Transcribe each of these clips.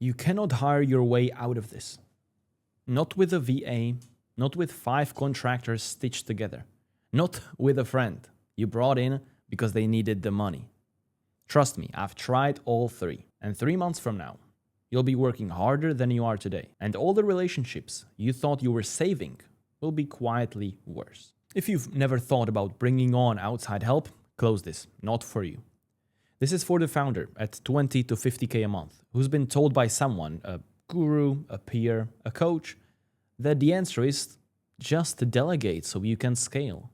You cannot hire your way out of this. Not with a VA, not with 5 contractors stitched together, not with a friend you brought in because they needed the money. Trust me, I've tried all 3. And 3 months from now, you'll be working harder than you are today. And all the relationships you thought you were saving will be quietly worse. If you've never thought about bringing on outside help, close this. Not for you. This is for the founder at 20 to 50K a month, who's been told by someone, a guru, a peer, a coach, that the answer is just to delegate so you can scale.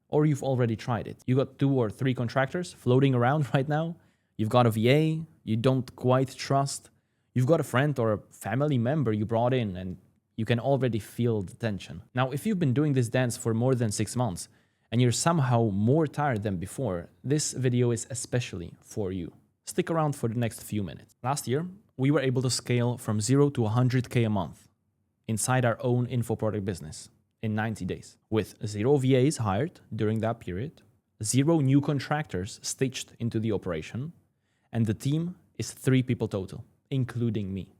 Or you've already tried it. You got 2 or 3 contractors floating around right now. You've got a VA you don't quite trust. You've got a friend or a family member you brought in and you can already feel the tension. Now, if you've been doing this dance for more than 6 months and you're somehow more tired than before, this video is especially for you. Stick around for the next few minutes. Last year, we were able to scale from 0 to 100K a month inside our own info product business in 90 days, with 0 VAs hired during that period, 0 new contractors stitched into the operation, and the team is 3 people total, including me.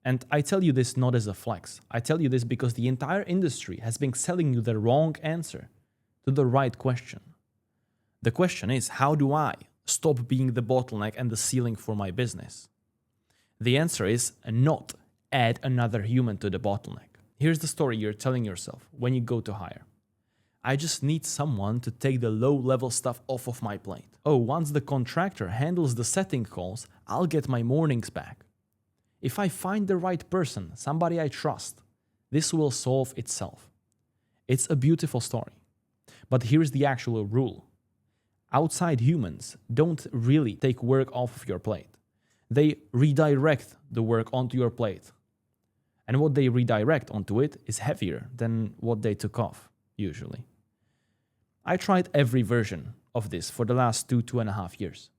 And I tell you this not as a flex. I tell you this because the entire industry has been selling you the wrong answer to the right question. The question is, how do I stop being the bottleneck and the ceiling for my business? The answer is not add another human to the bottleneck. Here's the story you're telling yourself when you go to hire. I just need someone to take the low-level stuff off of my plate. Oh, once the contractor handles the setting calls, I'll get my mornings back. If I find the right person, somebody I trust, this will solve itself. It's a beautiful story. But here's the actual rule. Outside humans don't really take work off of your plate. They redirect the work onto your plate. And what they redirect onto it is heavier than what they took off, usually. I tried every version of this for the last 2.5 years.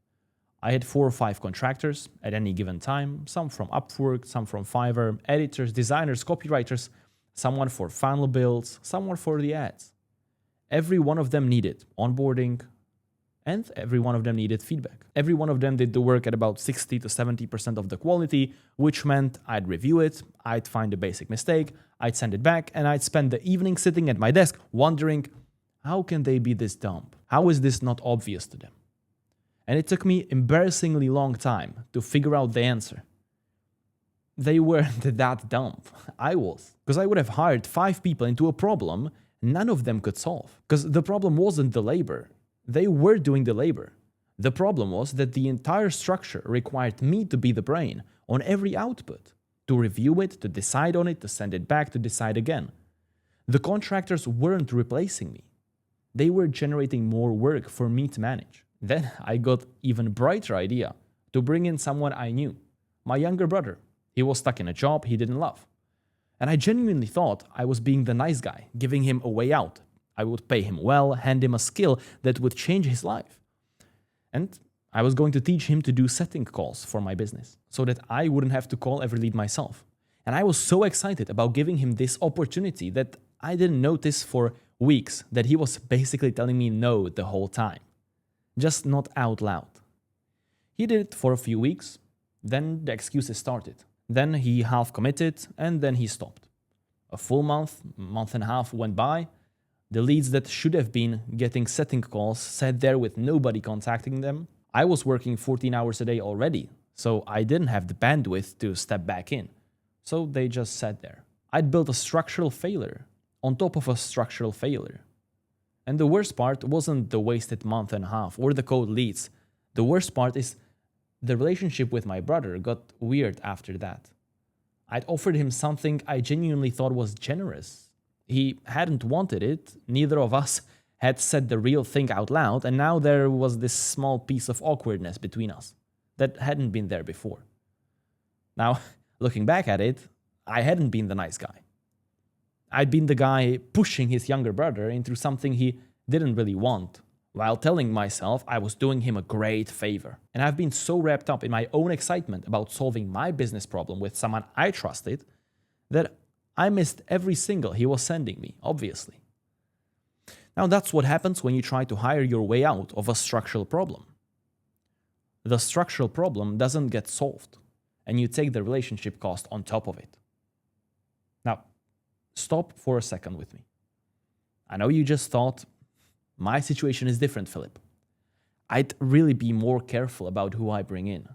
I had 4 or 5 contractors at any given time, some from Upwork, some from Fiverr, editors, designers, copywriters, someone for final builds, someone for the ads. Every one of them needed onboarding, and every one of them needed feedback. Every one of them did the work at about 60 to 70% of the quality, which meant I'd review it, I'd find a basic mistake, I'd send it back, and I'd spend the evening sitting at my desk wondering, how can they be this dumb? How is this not obvious to them? And it took me embarrassingly long time to figure out the answer. They weren't that dumb. I was. Because I would have hired 5 people into a problem none of them could solve. Because the problem wasn't the labor. They were doing the labor. The problem was that the entire structure required me to be the brain on every output, to review it, to decide on it, to send it back, to decide again. The contractors weren't replacing me. They were generating more work for me to manage. Then I got even brighter idea to bring in someone I knew, my younger brother. He was stuck in a job he didn't love. And I genuinely thought I was being the nice guy, giving him a way out. I would pay him well, hand him a skill that would change his life. And I was going to teach him to do setting calls for my business so that I wouldn't have to call every lead myself. And I was so excited about giving him this opportunity that I didn't notice for weeks that he was basically telling me no the whole time. Just not out loud. He did it for a few weeks, then the excuses started. Then he half committed, and then he stopped. A full month and a half went by. The leads that should have been getting setting calls sat there with nobody contacting them. I was working 14 hours a day already, so I didn't have the bandwidth to step back in. So they just sat there. I'd built a structural failure on top of a structural failure. And the worst part wasn't the wasted month and a half or the cold leads. The worst part is the relationship with my brother got weird after that. I'd offered him something I genuinely thought was generous. He hadn't wanted it, neither of us had said the real thing out loud, and now there was this small piece of awkwardness between us that hadn't been there before. Now, looking back at it, I hadn't been the nice guy. I'd been the guy pushing his younger brother into something he didn't really want, while telling myself I was doing him a great favor. And I've been so wrapped up in my own excitement about solving my business problem with someone I trusted that I missed every single he was sending me, obviously. Now that's what happens when you try to hire your way out of a structural problem. The structural problem doesn't get solved, and you take the relationship cost on top of it. Now, stop for a second with me. I know you just thought, my situation is different, Philip. I'd really be more careful about who I bring in.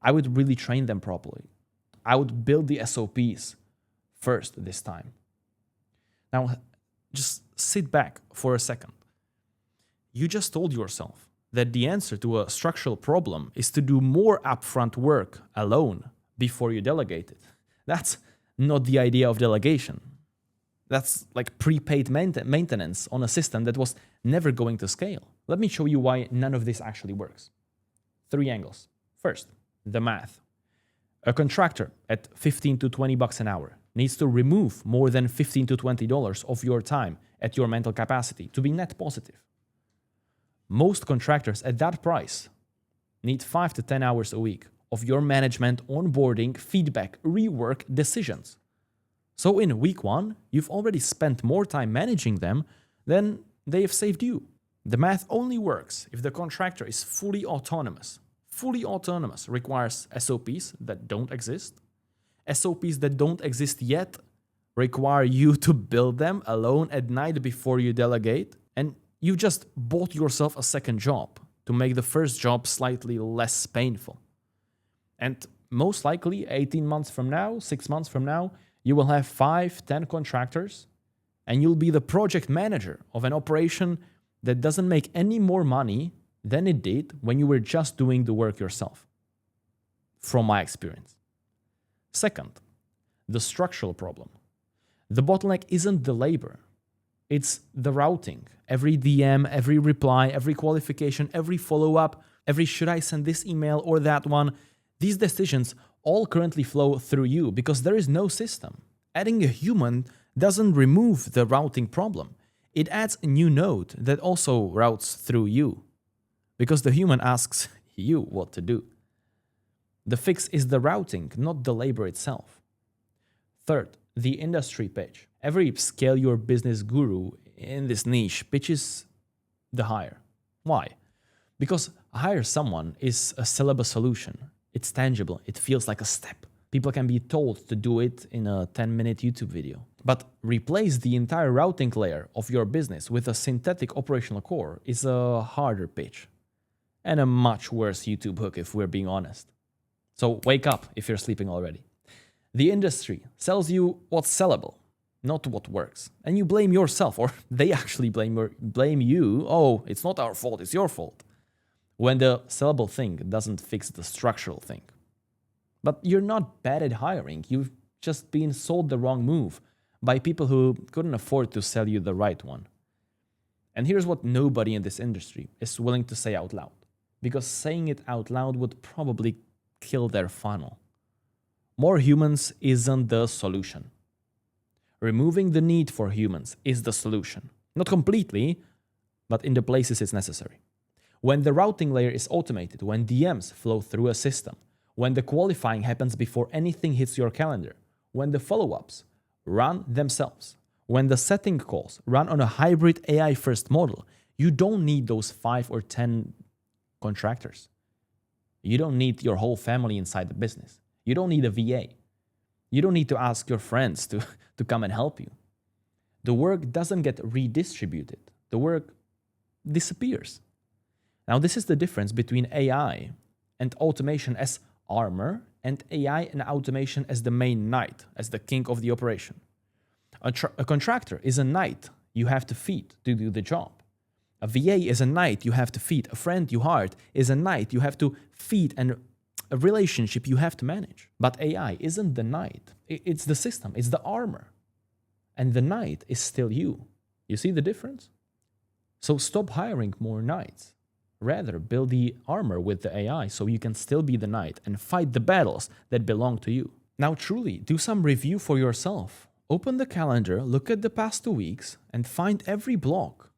I would really train them properly. I would build the SOPs first this time. Now, just sit back for a second. You just told yourself that the answer to a structural problem is to do more upfront work alone before you delegate it. That's not the idea of delegation. That's like prepaid maintenance on a system that was never going to scale. Let me show you why none of this actually works. 3 angles. First, the math. A contractor at $15 to $20 an hour needs to remove more than $15 to $20 of your time at your mental capacity to be net positive. Most contractors at that price need 5 to 10 hours a week of your management, onboarding, feedback, rework, decisions. So in week 1, you've already spent more time managing them than they have saved you. The math only works if the contractor is fully autonomous. Fully autonomous requires SOPs that don't exist. SOPs that don't exist yet require you to build them alone at night before you delegate. And you just bought yourself a second job to make the first job slightly less painful. And most likely 18 months from now, 6 months from now, you will have 5, 10 contractors, and you'll be the project manager of an operation that doesn't make any more money than it did when you were just doing the work yourself, from my experience. Second, the structural problem. The bottleneck isn't the labor, it's the routing. Every DM, every reply, every qualification, every follow-up, every should I send this email or that one, these decisions all currently flow through you because there is no system. Adding a human doesn't remove the routing problem. It adds a new node that also routes through you because the human asks you what to do. The fix is the routing, not the labor itself. Third, the industry pitch. Every scale your business guru in this niche pitches the hire. Why? Because hire someone is a sellable solution. It's tangible. It feels like a step. People can be told to do it in a 10-minute YouTube video. But replace the entire routing layer of your business with a synthetic operational core is a harder pitch. And a much worse YouTube hook if we're being honest. So wake up if you're sleeping already. The industry sells you what's sellable, not what works. And you blame yourself, or they actually blame you. Oh, it's not our fault, it's your fault. When the sellable thing doesn't fix the structural thing. But you're not bad at hiring. You've just been sold the wrong move by people who couldn't afford to sell you the right one. And here's what nobody in this industry is willing to say out loud, because saying it out loud would probably kill their funnel. More humans isn't the solution. Removing the need for humans is the solution. Not completely, but in the places it's necessary. When the routing layer is automated, when DMs flow through a system, when the qualifying happens before anything hits your calendar, when the follow-ups run themselves, when the setting calls run on a hybrid AI-first model, you don't need those 5 or 10 contractors. You don't need your whole family inside the business. You don't need a VA. You don't need to ask your friends to come and help you. The work doesn't get redistributed. The work disappears. Now, this is the difference between AI and automation as armor and AI and automation as the main knight, as the king of the operation. A contractor is a knight you have to feed to do the job. A VA is a knight you have to feed. A friend you hired is a knight you have to feed, and a relationship you have to manage. But AI isn't the knight. It's the system. It's the armor. And the knight is still you. You see the difference? So stop hiring more knights. Rather, build the armor with the AI so you can still be the knight and fight the battles that belong to you. Now, truly, do some review for yourself. Open the calendar, look at the past 2 weeks, and find every block.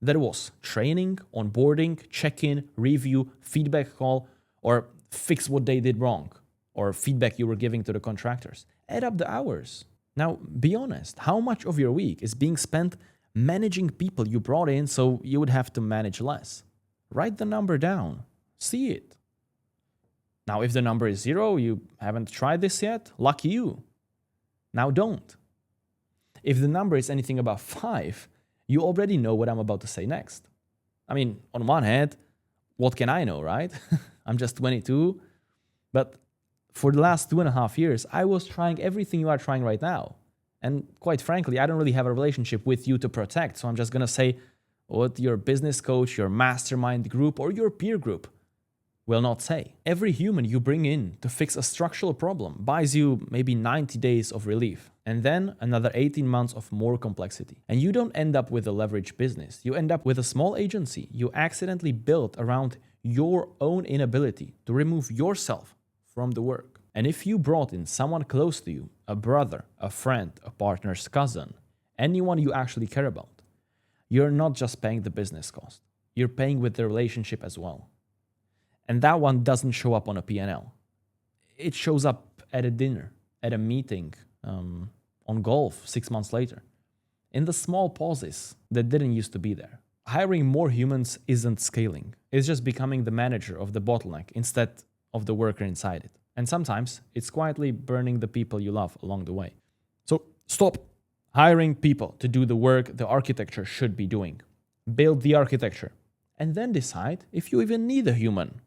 That was training, onboarding, check-in, review, feedback call, or fix what they did wrong, or feedback you were giving to the contractors. Add up the hours. Now, be honest, how much of your week is being spent managing people you brought in so you would have to manage less? Write the number down. See it. Now, if the number is 0, you haven't tried this yet, lucky you. Now don't. If the number is anything above 5, you already know what I'm about to say next. I mean, on one hand, what can I know, right? I'm just 22. But for the last 2.5 years, I was trying everything you are trying right now. And quite frankly, I don't really have a relationship with you to protect. So I'm just going to say what your business coach, your mastermind group, or your peer group will not say. Every human you bring in to fix a structural problem buys you maybe 90 days of relief, and then another 18 months of more complexity. And you don't end up with a leveraged business. You end up with a small agency you accidentally built around your own inability to remove yourself from the work. And if you brought in someone close to you, a brother, a friend, a partner's cousin, anyone you actually care about, you're not just paying the business cost. You're paying with the relationship as well. And that one doesn't show up on a P&L. It shows up at a dinner, at a meeting, on golf 6 months later. In the small pauses that didn't used to be there. Hiring more humans isn't scaling. It's just becoming the manager of the bottleneck instead of the worker inside it. And sometimes it's quietly burning the people you love along the way. So stop hiring people to do the work the architecture should be doing. Build the architecture. And then decide if you even need a human